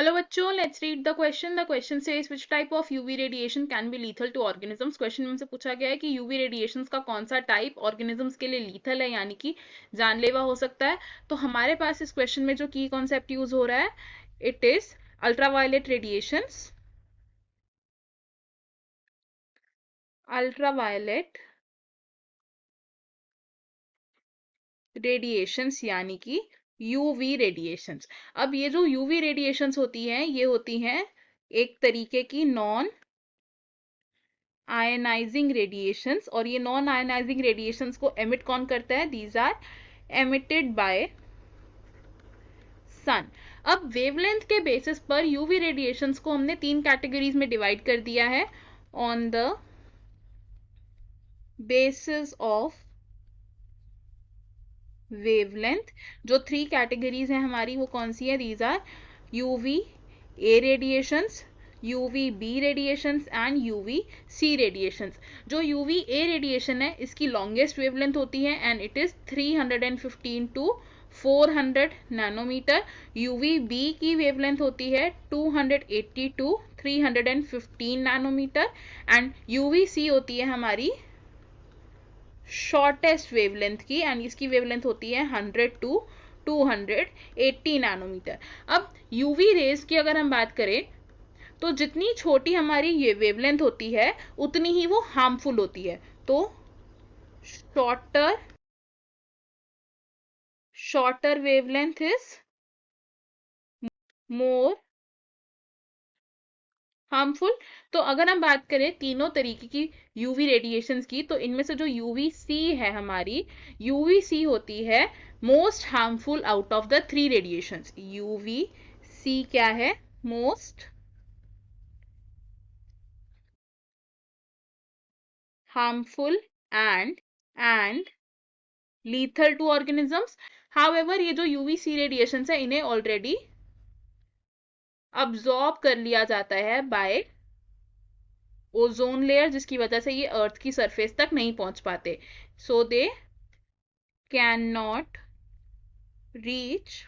Hello बच्चों, let's read the question. The question says which type of UV radiation can be lethal to organisms. Question में हमसे पूछा गया है कि UV रेडिएशंस का कौन सा टाइप ऑर्गेनिजम्स के लिए लीथल है, यानी कि जानलेवा हो सकता है. तो हमारे पास इस क्वेश्चन में जो की कॉन्सेप्ट यूज हो रहा है, it is ultraviolet radiations. Ultraviolet radiations यानी कि यूवी रेडिएशंस. अब ये जो यूवी रेडिएशंस होती हैं, ये होती हैं एक तरीके की नॉन आयनाइजिंग रेडिएशंस, और ये नॉन आयनाइजिंग रेडिएशंस को एमिट कौन करता है? दीज आर एमिटेड बाय सन. अब वेवलेंथ के बेसिस पर यूवी रेडिएशंस को हमने 3 कैटेगरीज में डिवाइड कर दिया है. On the basis of wavelength जो 3 कैटेगरीज हैं हमारी, वो कौन सी है? These are UV A radiations, UVB radiations and UVC radiations. जो UVA रेडिएशन है, इसकी लॉन्गेस्ट वेवलेंथ होती है and it is 315 to 400 nanometer. UVB की वेवलेंथ होती है 280 टू 315 नैनोमीटर एंड UVC होती है हमारी शॉर्टेस्ट वेवलेंथ की एंड इसकी वेवलेंथ होती है 100 टू 280 नैनोमीटर. अब यूवी रेज की अगर हम बात करें तो जितनी छोटी हमारी ये वेवलेंथ होती है उतनी ही वो हार्मफुल होती है. तो shorter wavelength is more harmful. तो अगर हम बात करें तीनों तरीके की यूवी रेडिएशंस की, तो इनमें से जो यूवीसी है हमारी, यूवीसी होती है most harmful out of the 3 radiations. UVC क्या है? Most harmful and lethal to organisms. However, ये जो UVC रेडिएशंस है, इन्हें ऑलरेडी अब्सॉर्ब कर लिया जाता है बाय ओजोन लेयर, जिसकी वजह से ये अर्थ की सरफेस तक नहीं पहुंच पाते. So they cannot reach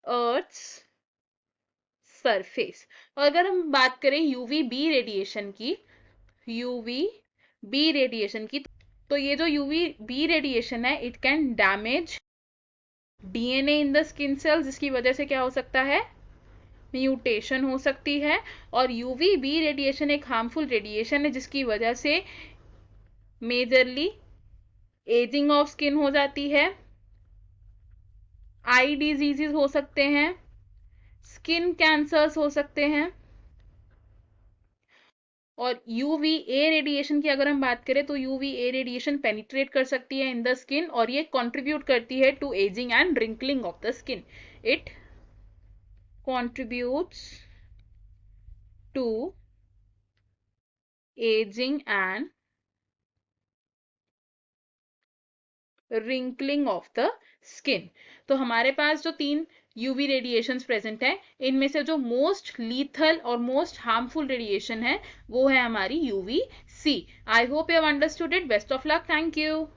earth's surface. और अगर हम बात करें यूवीबी रेडिएशन की, यूवीबी रेडिएशन की, तो ये जो यूवीबी रेडिएशन है, it can damage DNA in the skin cells, जिसकी वजह से क्या हो सकता है? म्यूटेशन हो सकती है. और यूवीबी रेडिएशन एक हार्मफुल रेडिएशन है जिसकी वजह से मेजरली एजिंग ऑफ स्किन हो जाती है, आई डिजीजेस हो सकते हैं, स्किन कैंसर्स हो सकते हैं. और यूवीए रेडिएशन की अगर हम बात करें तो यूवीए रेडिएशन पेनिट्रेट कर सकती है इन द स्किन और ये कंट्रीब्यूट करती है to aging and wrinkling of the skin. It contributes to aging and wrinkling of the skin. तो हमारे पास जो 3 यूवी रेडिएशंस प्रेजेंट है, इनमें से जो मोस्ट लीथल और मोस्ट हार्मफुल रेडिएशन है वो है हमारी UV C. I hope you have understood it. Best of luck. Thank you.